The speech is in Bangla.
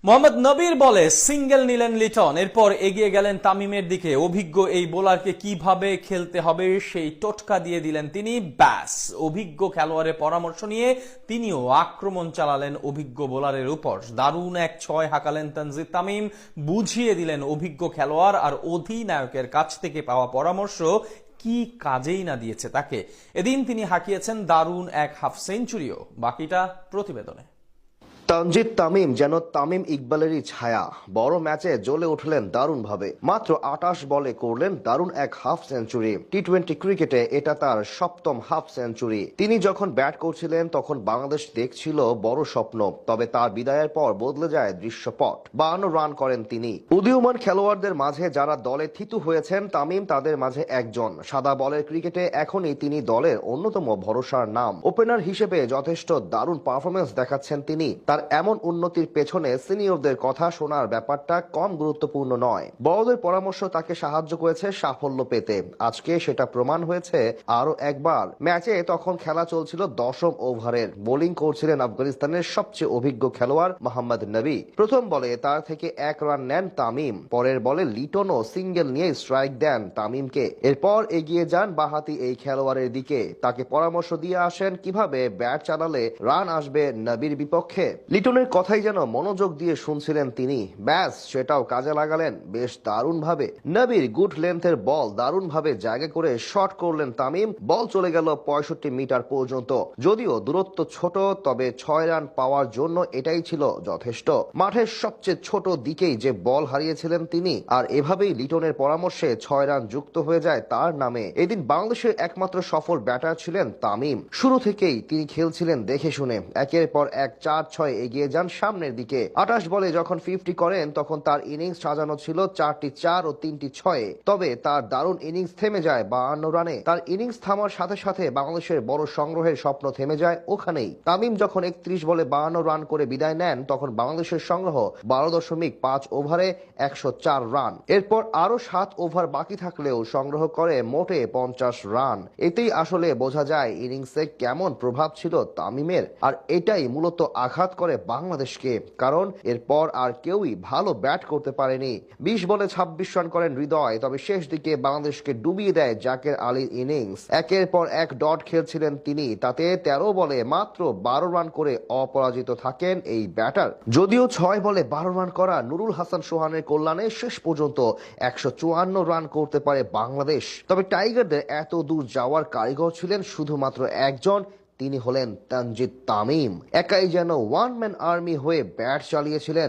মোহাম্মদ নবীর বলে সিঙ্গেল নিলেন লিটন, এরপর এগিয়ে গেলেন তামিমের দিকে। অভিজ্ঞ এই বোলারকে কিভাবে খেলতে হবে সেই টোটকা দিয়ে দিলেন তিনি। ব্যাস, অভিজ্ঞ খেলোয়াড়ের পরামর্শ নিয়ে তিনিও আক্রমণ চালালেন অভিজ্ঞ বোলারের উপর। দারুণ এক ছয় হাঁকালেন তানজিদ তামিম, বুঝিয়ে দিলেন অভিজ্ঞ খেলোয়াড় আর অধিনায়কের কাছ থেকে পাওয়া পরামর্শ কি কাজেই না দিয়েছে তাকে। এদিন তিনি হাঁকিয়েছেন দারুণ এক হাফ সেঞ্চুরিও। বাকিটা প্রতিবেদনে। তানজিদ তামিম যেন তামিম ইকবালেরই ছায়া। বড় ম্যাচে জ্বলে উঠলেন দারুণভাবে। মাত্র ২৮ বলে করলেন দারুণ এক হাফ সেঞ্চুরি। টি-20 ক্রিকেটে এটা তার সপ্তম হাফ সেঞ্চুরি। তিনি যখন ব্যাট করছিলেন তখন বাংলাদেশ দেখছিল বড় স্বপ্ন, তবে তার বিদায়ের পর বদলে যায় দৃশ্যপট। ৫২ রান করেন তিনি। উদীয়মান খেলোয়াড়দের মাঝে যারা দলে থিতু হয়েছেন, তামিম তাদের মাঝে একজন। সাদা বলের ক্রিকেটে এখনই তিনি দলের অন্যতম ভরসার নাম। ওপেনার হিসেবে যথেষ্ট দারুণ পারফরমেন্স দেখাচ্ছেন তিনি। তার এমন উন্নতির পেছনে সিনিয়রদের কথা শোনার ব্যাপারটা কম গুরুত্বপূর্ণ নয়। বড়দের পরামর্শ তাকে সাহায্য করেছে সাফল্য পেতে। আজকে সেটা প্রমাণ হয়েছে আরো একবার। ম্যাচে তখন খেলা চলছিল ১০ম ওভারের। বোলিং করছিলেন আফগানিস্তানের সবচেয়ে অভিজ্ঞ খেলোয়াড় মোহাম্মদ নবী। প্রথম বলে তার থেকে ১ রান নেন তামিম। পরের বলে লিটনও সিঙ্গেল নিয়ে স্ট্রাইক দেন তামিমকে। এরপর এগিয়ে যান বাঁহাতি এই খেলোয়াড়ের দিকে। তাকে পরামর্শ দিয়ে আসেন কিভাবে ব্যাট চালালে রান আসবে নবীর বিপক্ষে। লিটনের কথাই যেন মনোযোগ দিয়ে শুনছিলেন তিনি। ব্যাস, সেটাও কাজে লাগালেন বেশ দারুণভাবে। নবীর গুড লেন্থের বল দারুণভাবে জায়গা করে শট করলেন তামিম। বল চলে গেল ৬৫ মিটার পর্যন্ত। যদিও দূরত্ব ছোট, তবে ৬ রান পাওয়ার জন্য এটাই ছিল যথেষ্ট। মাঠের সবচেয়ে ছোট দিকেই যে বল হারিয়েছিলেন তিনি, আর এভাবেই লিটনের পরামর্শে ৬ রান যুক্ত হয়ে যায় তার নামে। এদিন বাংলাদেশের একমাত্র সফল ব্যাটার ছিলেন তামিম। শুরু থেকেই তিনি খেলছিলেন দেখে শুনে। একের পর এক ৪-৬ এগিয়ে যান সামনের দিকে। ২৮ বলে যখন 50 করেন তখন তার ইনিংস সাজানো ছিল ৪টি ৪ ও ৩টি ৬। তবে তার দারুণ ইনিংস থেমে যায় ৫২ রানে। তার ইনিংস থামার সাথে সাথে বাংলাদেশের বড় সংগ্রহের স্বপ্ন থেমে যায় ওখানেই। তামিম যখন ৩১ বলে ৫২ রান করে বিদায় নেন তখন বাংলাদেশের সংগ্রহ ১২.৫ ওভারে ১০৪ রান। এরপর আরো ৭ ওভার বাকি থাকলেও সংগ্রহ করে মোটে ৫০ রান। এতেই আসলে বোঝা যায় ইনিংসে কেমন প্রভাব ছিল তামিমের। আর এটাই মূলত আঘাত করে বাংলাদেশকে, কারণ এরপর আর কেউই ভালো ব্যাট করতে পারেনি। ২০ বলে ২৬ রান করেন হৃদয়, তবে শেষ দিকে বাংলাদেশকে ডুবিয়ে দেয় জাকের আলীর ইনিংস। একের পর এক ডট খেলছিলেন তিনি, তাতে ১৩ বলে মাত্র ১২ রান করে অপরাজিত থাকেন এই ব্যাটার। যদিও ৬ বলে ১২ রান করা নুরুল হাসান সোহানের কল্যাণে শেষ পর্যন্ত ১৫৪ রান করতে পারে বাংলাদেশ। তবে টাইগারদের এত দূর যাওয়ার কারিগর ছিলেন শুধুমাত্র একজন, তিনি হলেন তানজিদ তামিম। একাই যেন ওয়ান ম্যান আর্মি হয়ে ব্যাট চালিয়েছিলেন।